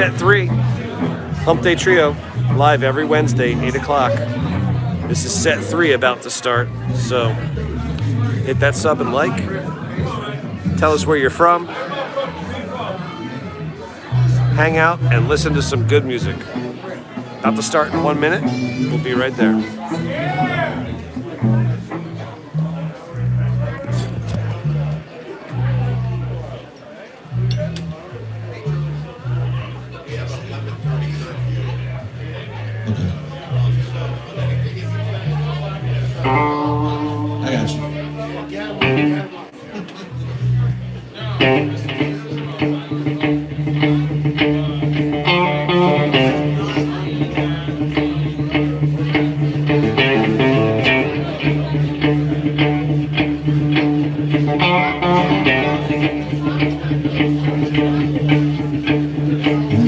set 3. Hump Day Trio, live every Wednesday, 8 o'clock. This is set 3 about to start, so hit that sub and like. Tell us where you're from. Hang out and listen to some good music. About to start in 1 minute. We'll be right there. I got you.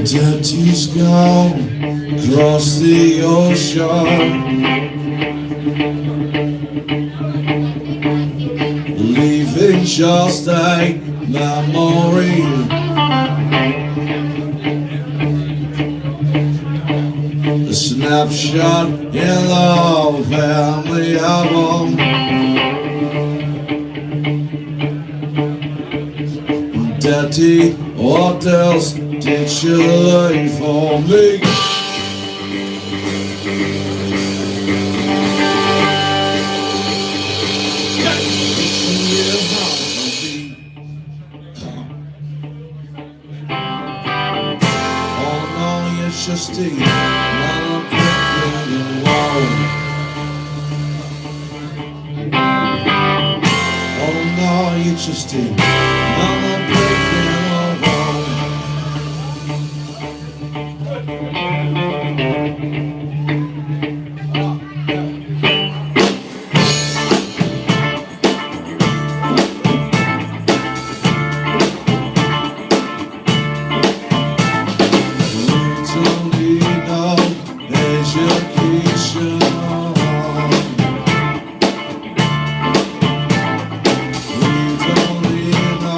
Daddy's gone across the ocean, leaving just a memory. A snapshot in the family album. Daddy, what else did you learn for me? Just a another brick in the wall. Oh no, you're just another brick in the wall. Education. We don't need no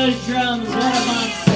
those drums, what a monster.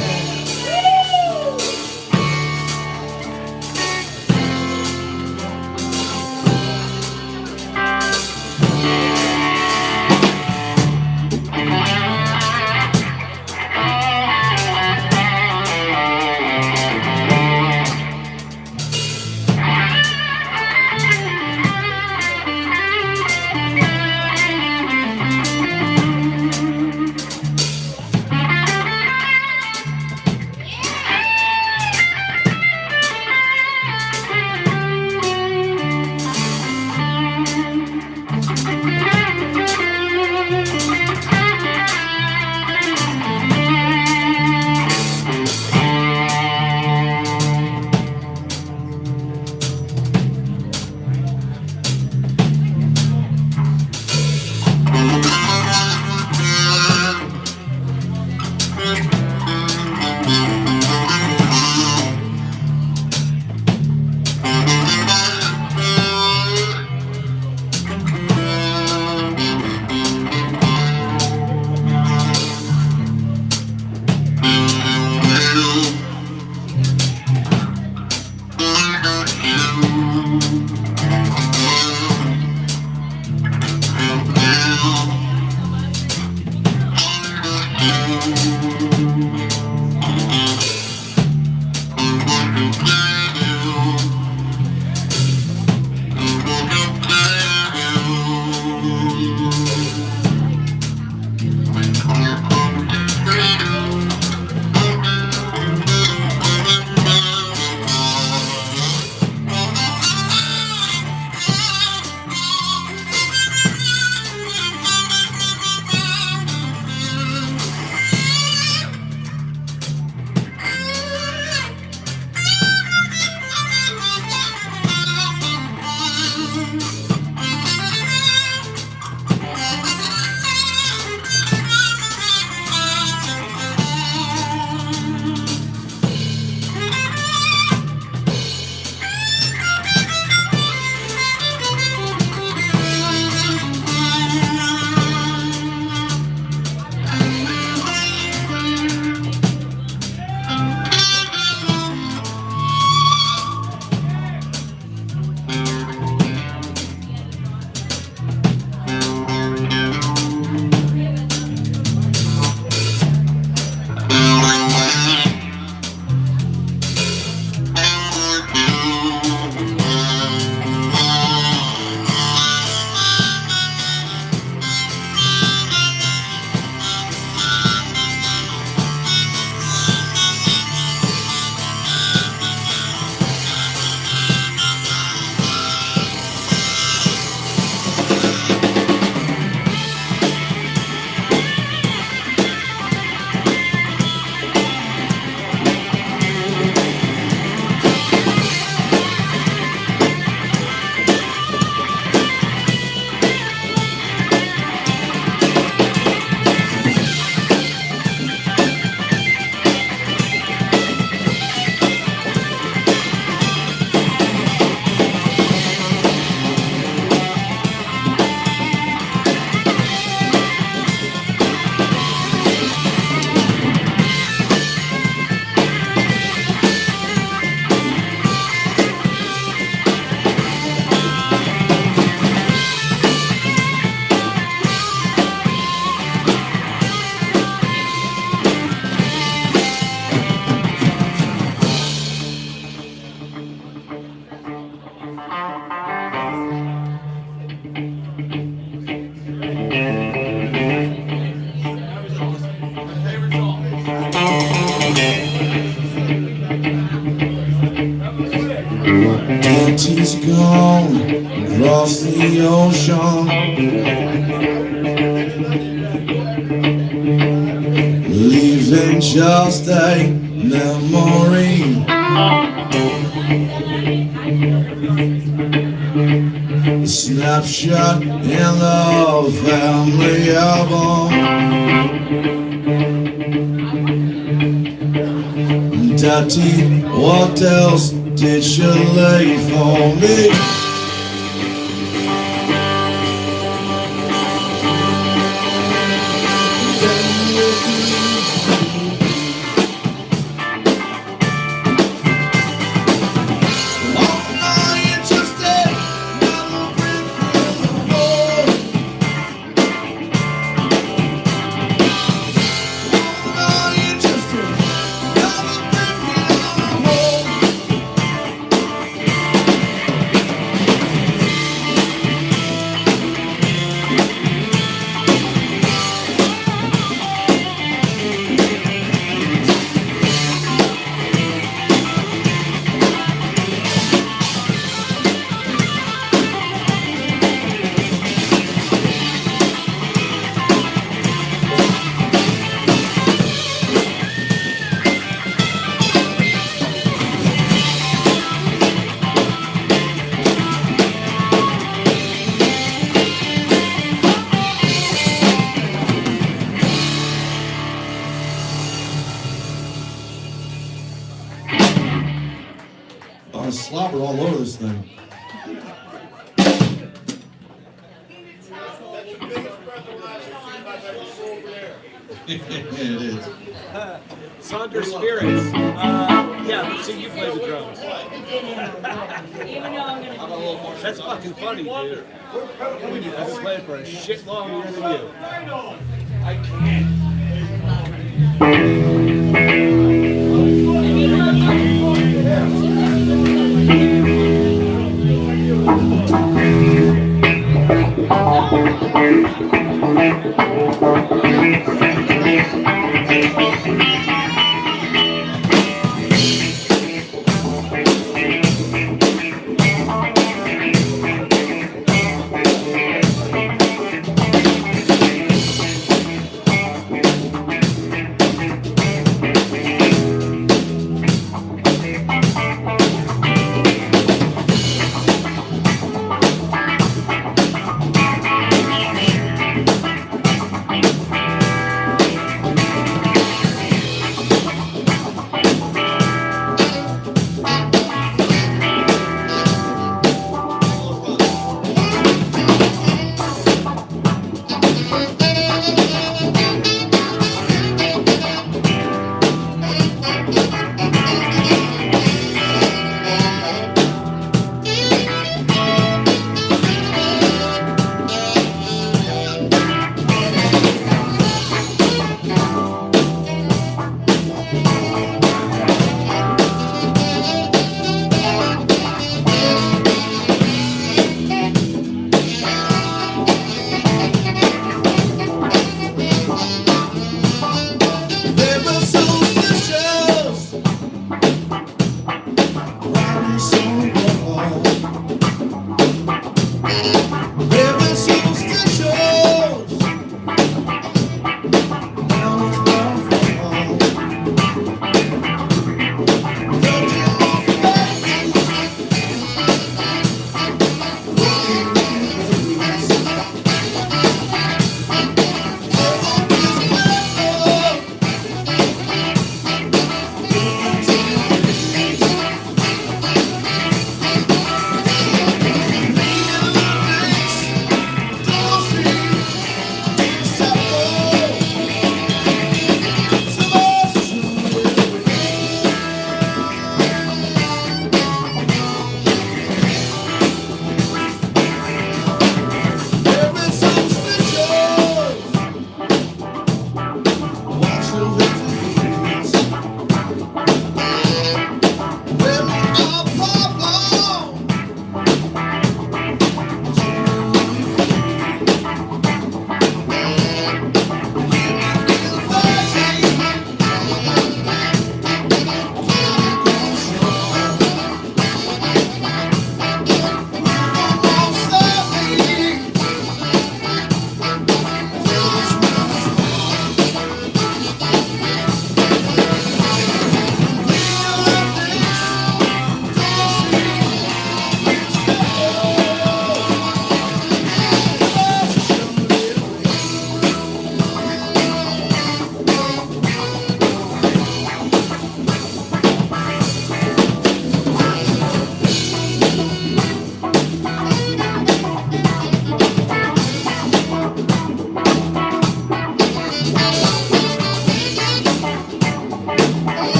He's gone across the ocean, leaving just a memory. A snapshot in the family album. Daddy, what else did you lay for me? of slobber all over this thing. It is. Saunders Spirits. Yeah, let's see you play the drums. That's fucking funny, dude. I've been playing for a shit longer than you. I can't.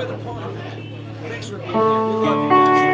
enjoy the party, man. Thanks for being here. We love you guys.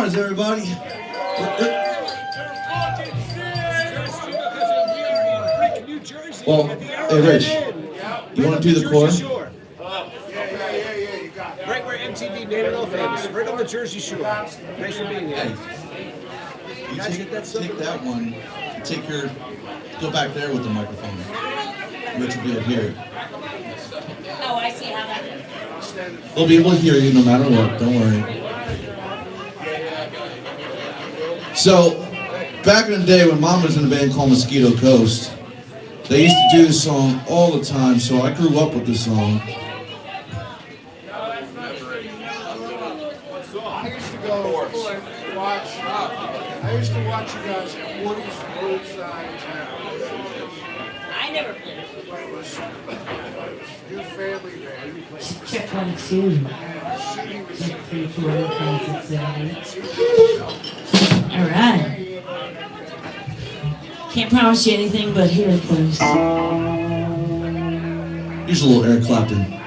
is everybody? Well, hey Rich, you want to do the core? Right where MTV made it all famous. Right on the Jersey Shore. Thanks for being here. You take that one, go back there with the microphone. Rich will be able to hear it. Oh, I see how that is. They'll be able to hear you no matter what, don't worry. So, back in the day when Mom was in a band called Mosquito Coast, they used to do this song all the time, so I grew up with this song. I used to watch you guys at Woody's Roadside Town. I never played. Your family band. Check 1, 2. Check 3, 4, 5, 6, 7, 8. All right. Can't promise you anything, but here it goes. Here's a little Eric Clapton.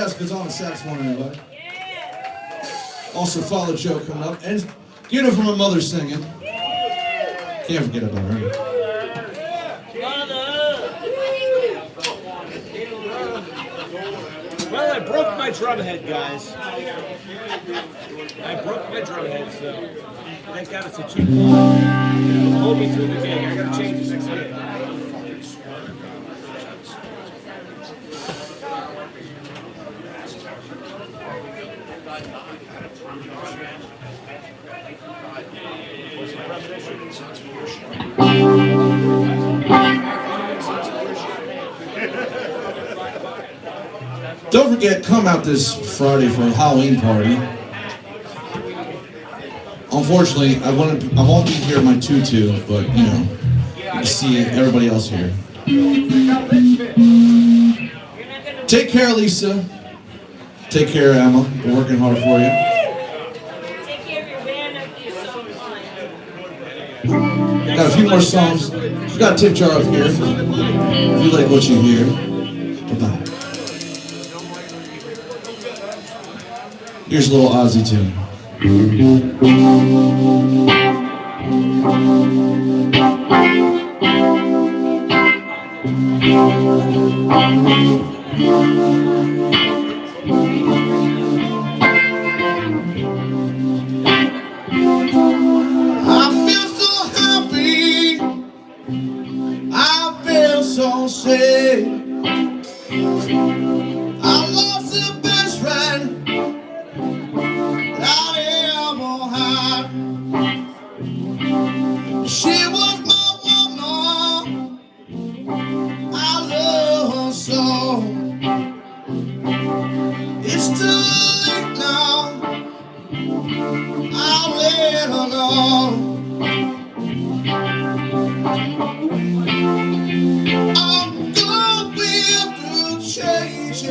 Jessica's on the saxophone, everybody. Also, Follow Joe coming up. And get her from her mother singing. Can't forget about her. Well, I broke my drum head, guys. I broke my drum head, so thank God it's a 2-point. Hold me through the gig. I gotta change this next gig. Don't forget, come out this Friday for a Halloween party. Unfortunately, I won't be here in my tutu, but you know, I see everybody else here. Take care, Lisa. Take care, Emma. We're working hard for you. Take care of your band and your song fine. Got a few more songs. We got a tip jar up here. If you like what you hear. Bye-bye. Here's a little Ozzy tune. I feel so happy. I feel so sad. I lost a best friend that I ever had. She was my woman. I love her so. It's too late now. I'll let her go. I'm going through changes.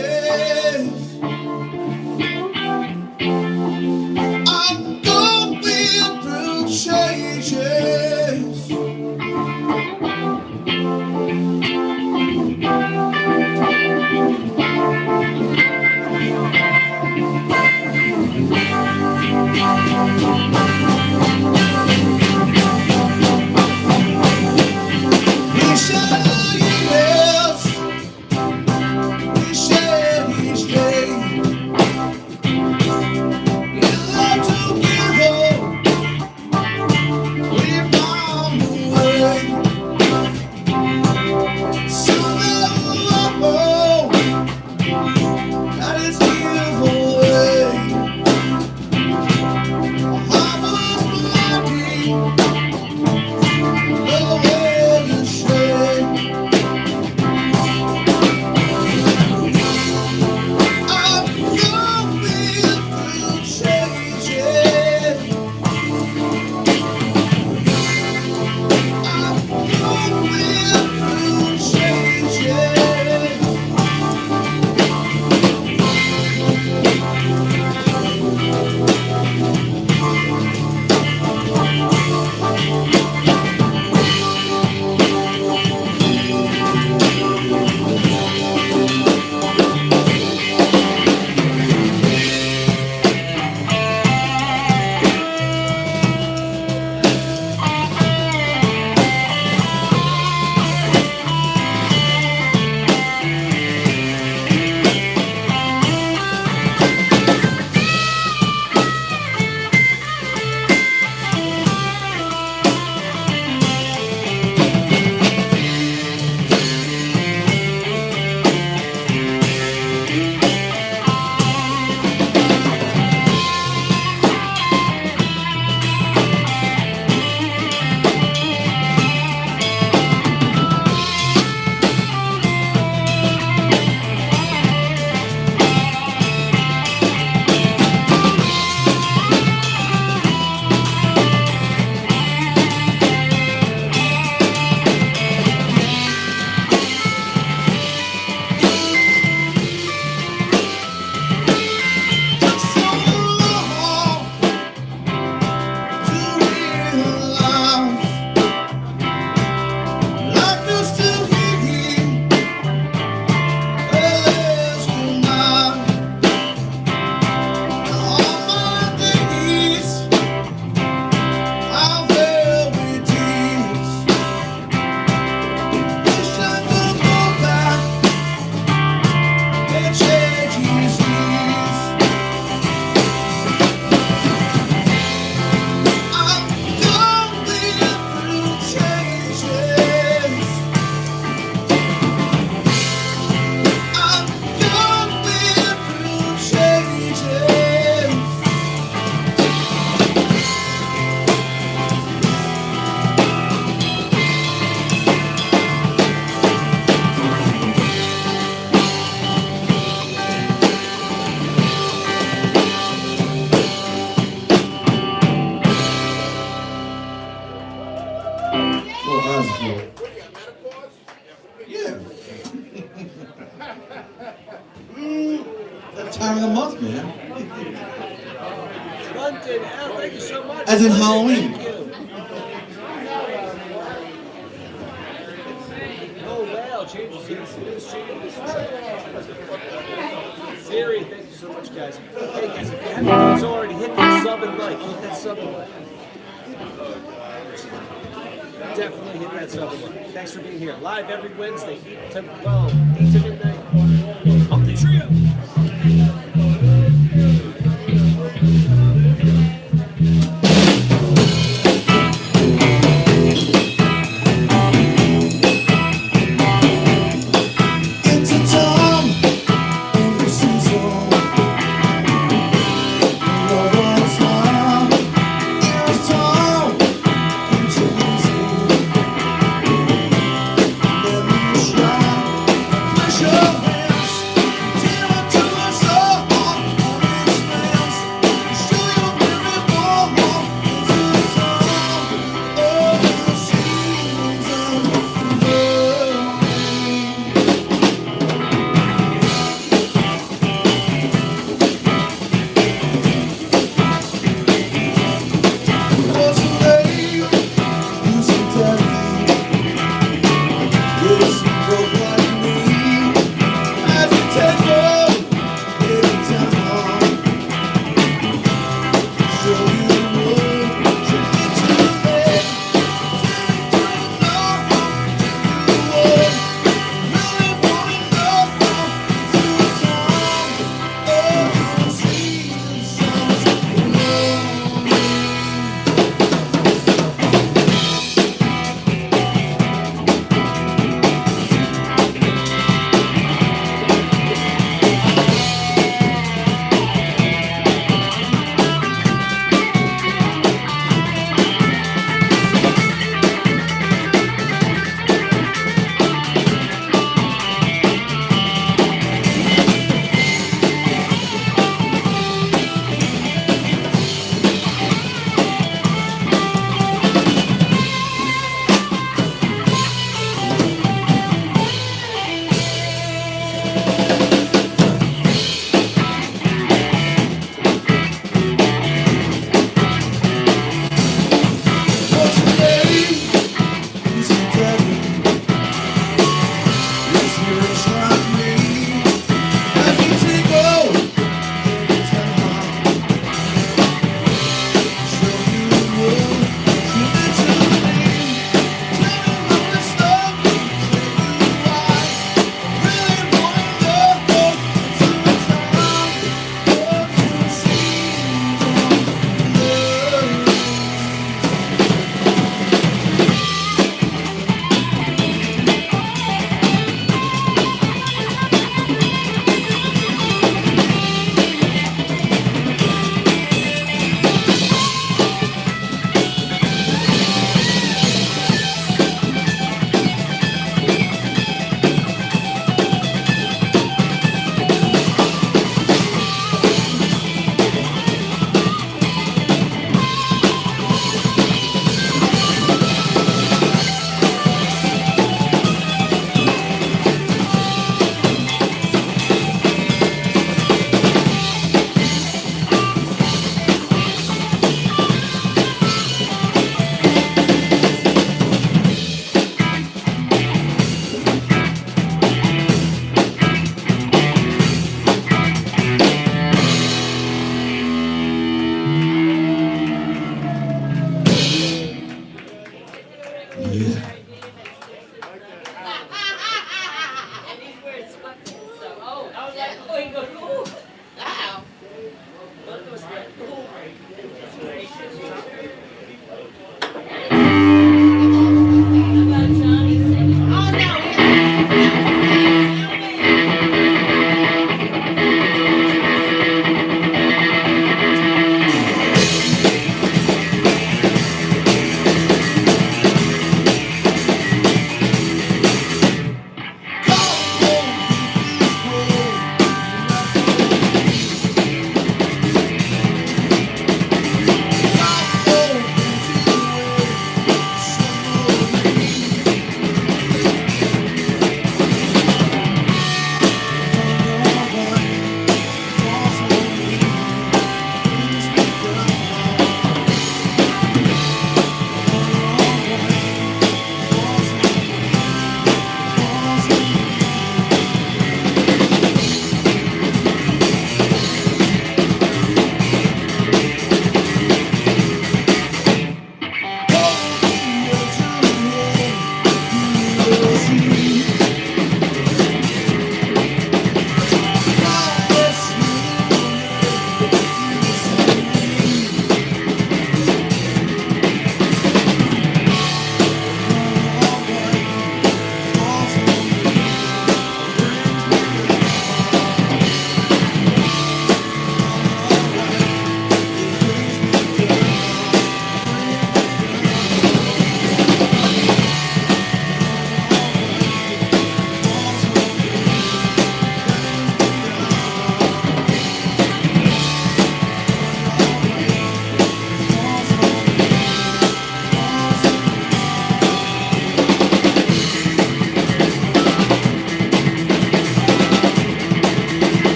I'm going through changes. time of the month, man. London, Al, thank you so much. As in London, Halloween. Thank you. Oh, wow, changes. Yes, changes. Siri, thank you so much, guys. Hey, guys, if you haven't done so already, hit that sub and like. Hit that sub and like. Definitely hit that sub and like. Thanks for being here. Live every Wednesday, 8 to 12, 8 to midnight. Hump the Trio.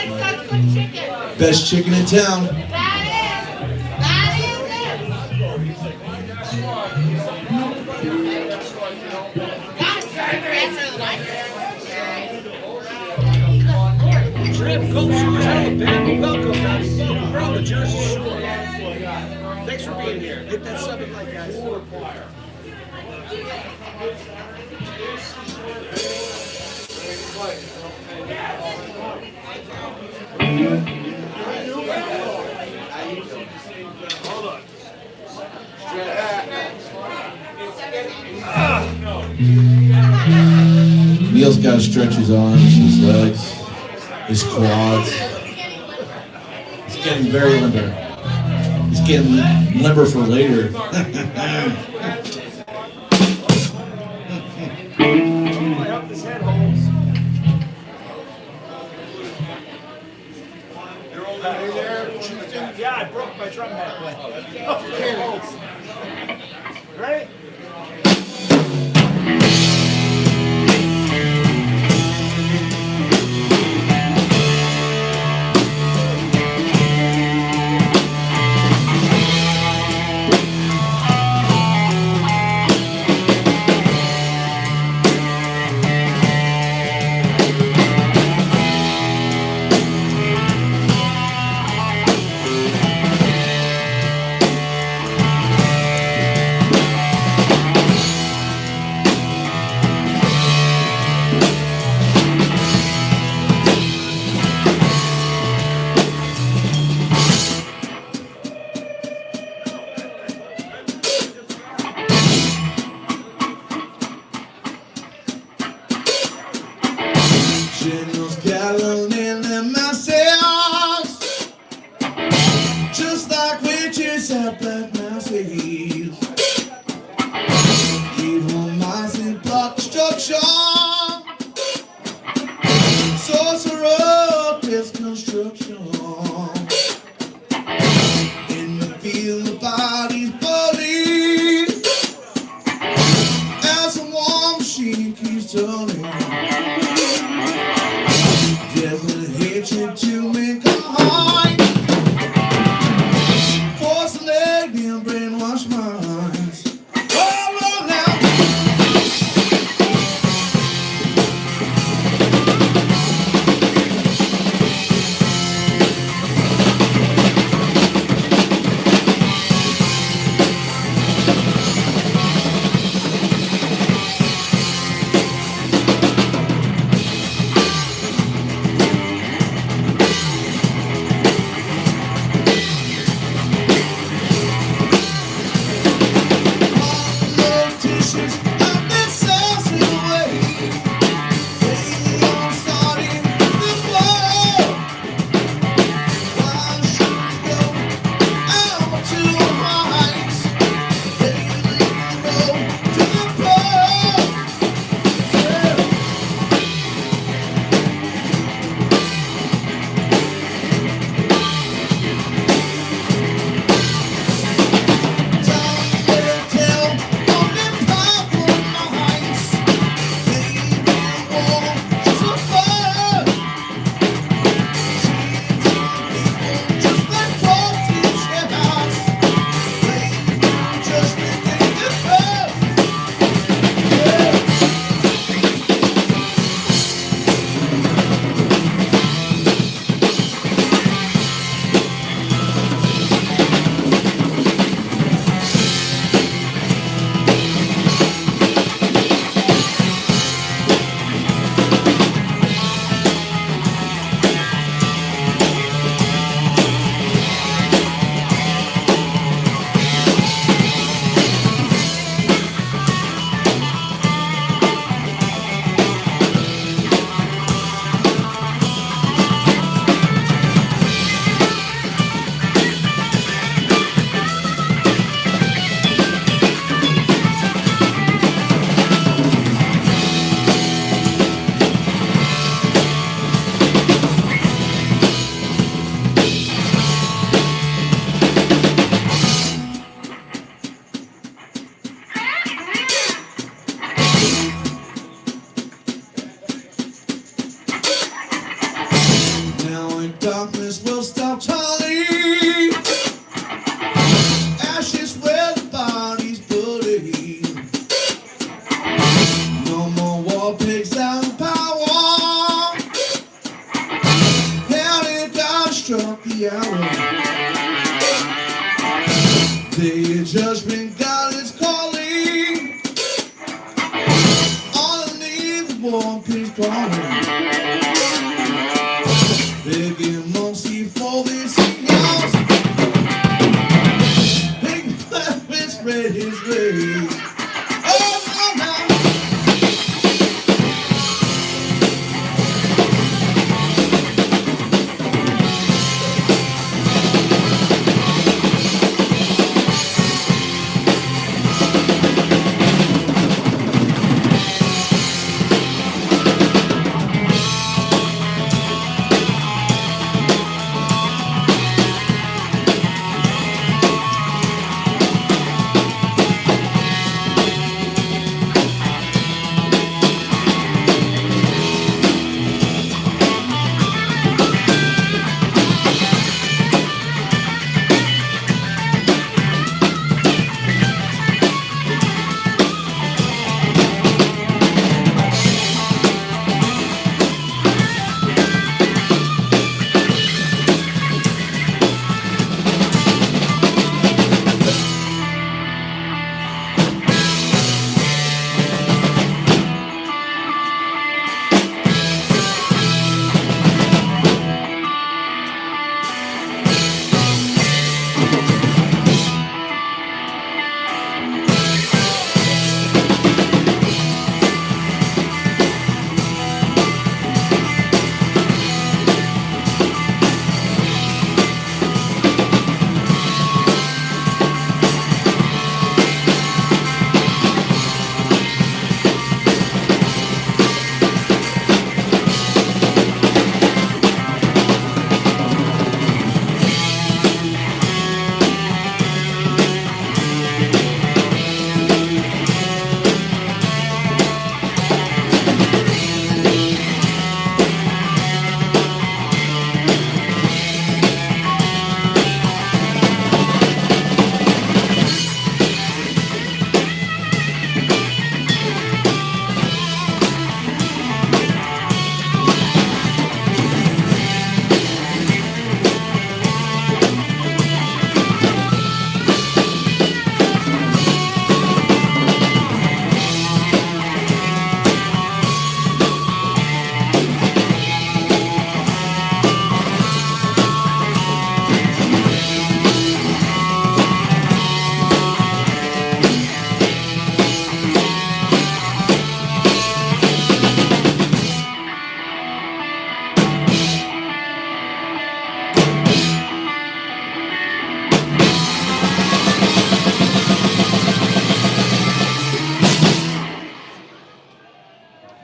make such good chicken. Best chicken in town. That is it. That's better than I Trip, Gulf Shores, Alabama. Welcome, guys. Welcome. We're on the Jersey Shore. Thanks for being here. Hit that sub and like, guys. Neil's got to stretch his arms, his legs, his quads. He's getting very limber. He's getting limber for later. Yeah, I broke my drum head. Right? Generals gathering in themselves, just like witches at black masses. Evil minds in plot destruction, sorcerer construction. In the field, the body's bloody, as a war machine keeps turning. Death and hatred to mankind, force leg and brainwash minds. Oh, well now. one keeps calling. Begging mercy for this house. Big Clement spread his legs. Oh, no, no.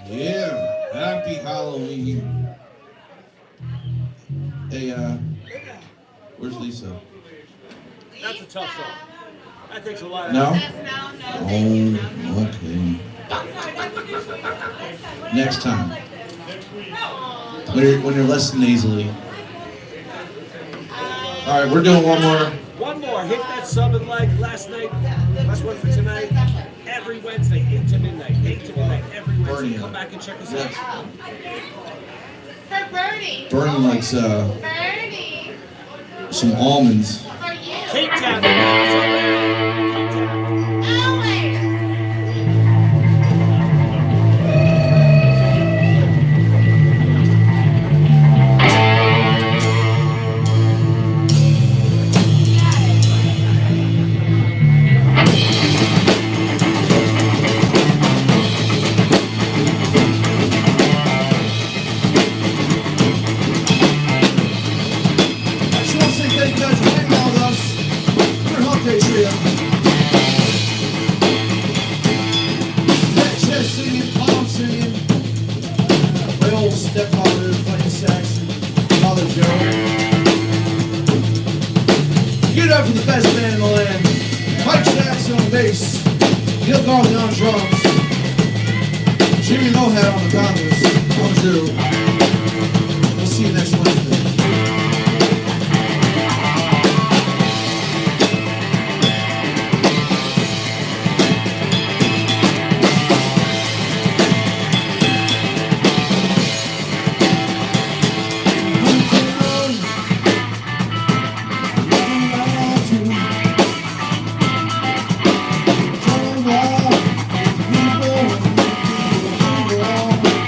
Yeah, happy Halloween. Hey, where's Lisa? That's a tough song. That takes a lot of No? No. Oh, okay. Next time. When you're less nasally. All right, we're doing one more. One more. Hit that sub and like last night. Last one for tonight. Every Wednesday, 8 to midnight. 8 to midnight every Wednesday. Burning. Come back and check us Yes. out. For Bernie. Burning like Bernie. some almonds. For you. Cape Town. Cape Town. Always. I just want to say thank you guys for hanging out with us. We're Hump Trio. That chest singing, palm singing. My old stepfather playing sax, Father Joe. Give it up for the best band in the land. Mike Jackson on bass, Gil Garthly on drums, Jimmy Mohat on the congas. Bonjour. We'll see you next Wednesday. People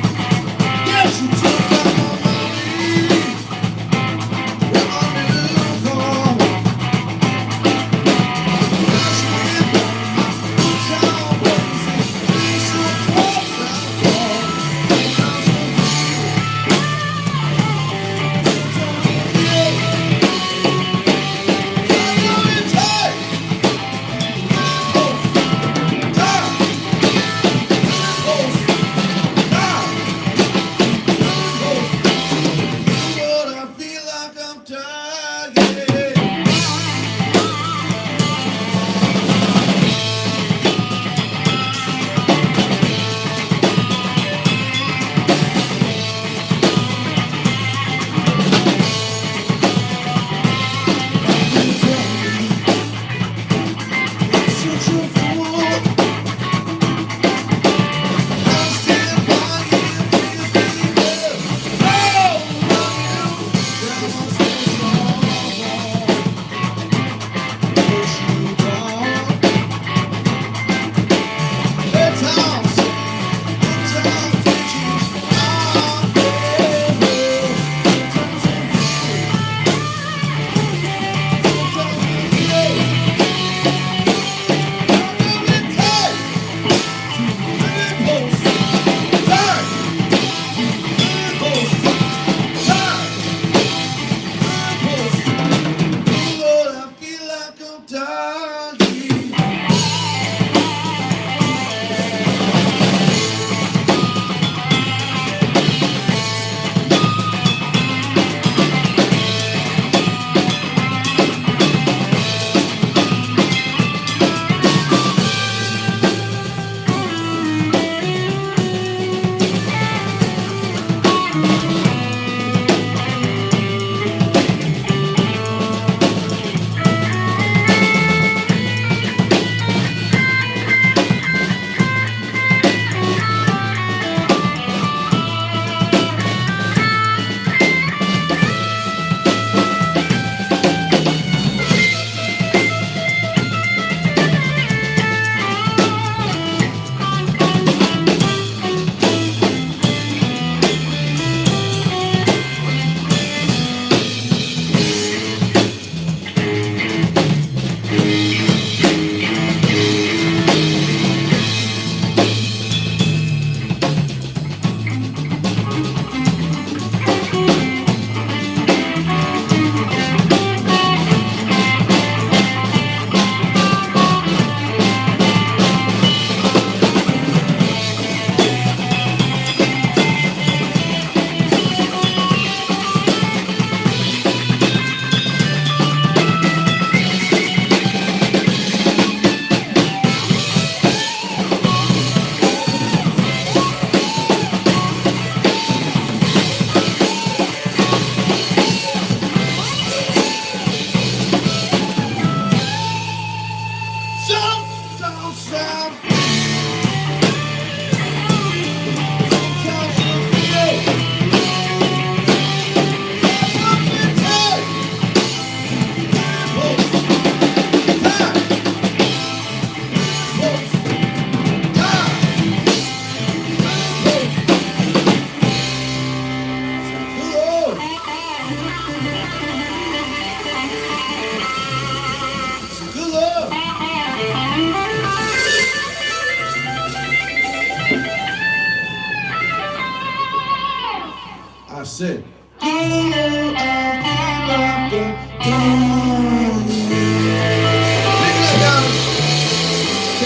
Sid. Take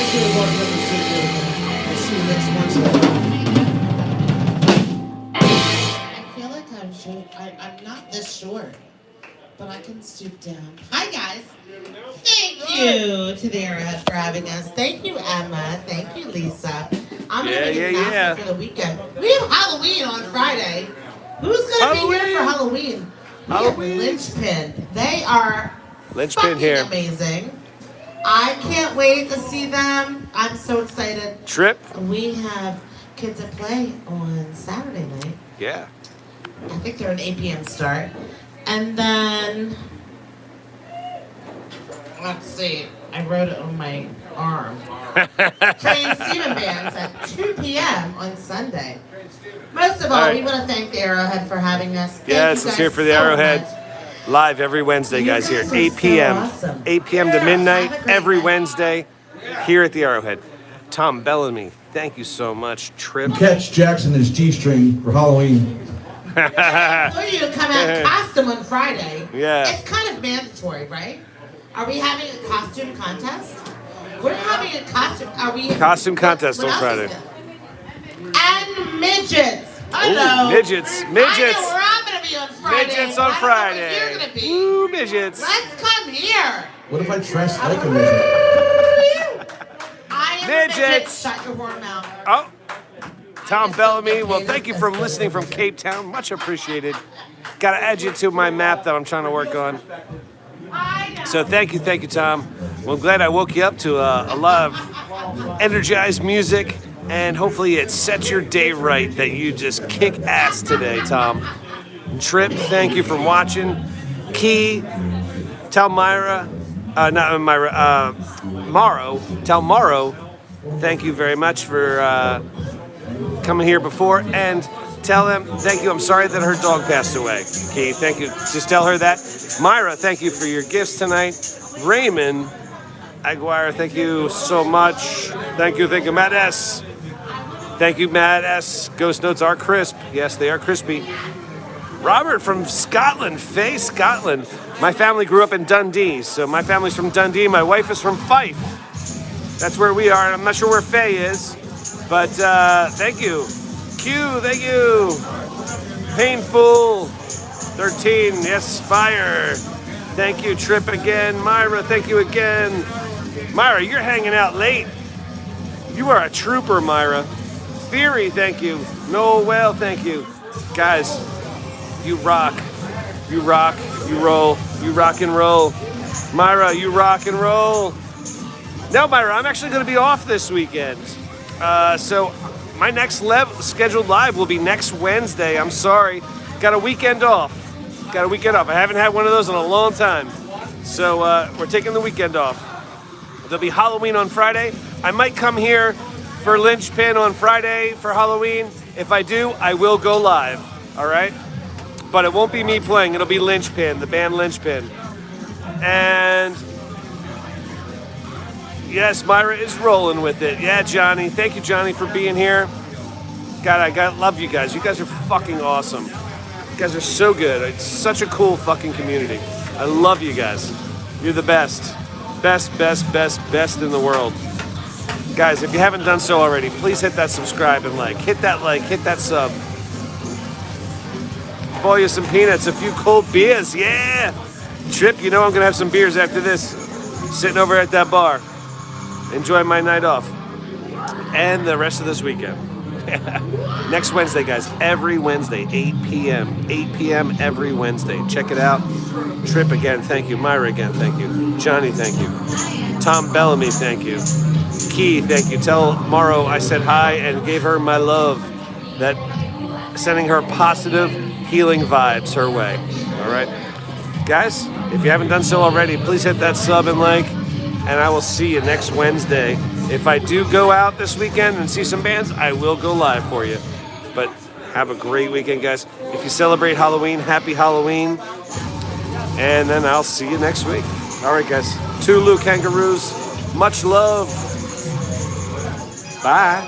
care of our brother Sid. We'll see you next Wednesday. I feel like I'm not this short, but I can stoop down. Hi, guys. Thank you to the Arrowhead for having us. Thank you, Emma. Thank you, Lisa. I'm going to be an announcement for the weekend. We have Halloween on Friday. Who's going to be here for Halloween? We have Lynchpin. They are fucking here. amazing. I can't wait to see them. I'm so excited. Trip? We have Kids at Play on Saturday night. Yeah. I think they're an 8 p.m. start. And then, let's see, I wrote it on my arm. Train Steven Bands at 2 p.m. on Sunday. Most of all, we want to thank the Arrowhead for having us. Thank Yes, you it's guys here for the so Arrowhead. much. Live every Wednesday, You guys, here guys at are 8 so p.m. awesome. 8 p.m. to Yeah, midnight have a great every night. Wednesday here at the Arrowhead. Tom Bellamy, thank you so much. Trip. Catch Jackson and his G-string for Halloween. I want you to come out in costume on Friday. Yeah. It's kind of mandatory, right? Are we having a costume contest? We're having a costume. Are we? Costume contest what on else Friday. is there? And midgets. Hello. Ooh, midgets. I Midgets. know where I'm gonna be on Friday. Midgets on I don't know Friday. where you're gonna be. Ooh, midgets. Let's come here. What if I dress like a midget? I am a midget. Midgets. Shut your horn mouth. Oh, Tom Bellamy. Well, thank you for listening from Cape Town. Much appreciated. Got to add you to my map that I'm trying to work on. So thank you, Tom. Well, I'm glad I woke you up to a lot of energized music, and hopefully it sets your day right that you just kick ass today, Tom. And Trip, thank you for watching. Key, tell Myra, not Myra, Morrow, tell Morrow, thank you very much for coming here before, and tell them thank you. I'm sorry that her dog passed away. Key, thank you. Just tell her that. Myra, thank you for your gifts tonight. Raymond Aguirre, thank you so much. Thank you, Matt S. Thank you, Matt S. Ghost notes are crisp. Yes, they are crispy. Robert from Scotland, Faye, Scotland. My family grew up in Dundee, so my family's from Dundee. My wife is from Fife. That's where we are, and I'm not sure where Faye is, but thank you. Q, thank you. Painful 13, yes, fire. Thank you, Trip again. Myra, thank you again. Myra, you're hanging out late. You are a trooper, Myra. Theory, thank you. Noel Whale, thank you. Guys, you rock. You rock, you roll, you rock and roll. Myra, you rock and roll. No, Myra, I'm actually going to be off this weekend. So my next scheduled live will be next Wednesday. I'm sorry. Got a weekend off. I haven't had one of those in a long time. So we're taking the weekend off. There'll be Halloween on Friday. I might come here for Lynchpin on Friday for Halloween. If I do, I will go live. All right? But it won't be me playing. It'll be Lynchpin, the band Lynchpin. And yes, Myra is rolling with it. Yeah, Johnny. Thank you, Johnny, for being here. God, I love you guys. You guys are fucking awesome. You guys are so good. It's such a cool fucking community. I love you guys. You're the best. Best in the world. Guys, if you haven't done so already, please hit that subscribe and like. Hit that sub. Boil you some peanuts, a few cold beers, yeah! Trip, you know I'm gonna have some beers after this. Sitting over at that bar. Enjoy my night off. And the rest of this weekend. Next Wednesday, guys. Every Wednesday, 8 p.m. 8 p.m. every Wednesday. Check it out. Trip again, thank you. Myra again, thank you. Johnny, thank you. Tom Bellamy, thank you. Key, thank you. Tell Morrow I said hi and gave her my love. That sending her positive healing vibes her way. All right? Guys, if you haven't done so already, please hit that sub and like. And I will see you next Wednesday. If I do go out this weekend and see some bands, I will go live for you. But have a great weekend, guys. If you celebrate Halloween, happy Halloween. And then I'll see you next week. All right, guys. Tulu Kangaroos, much love. Bye.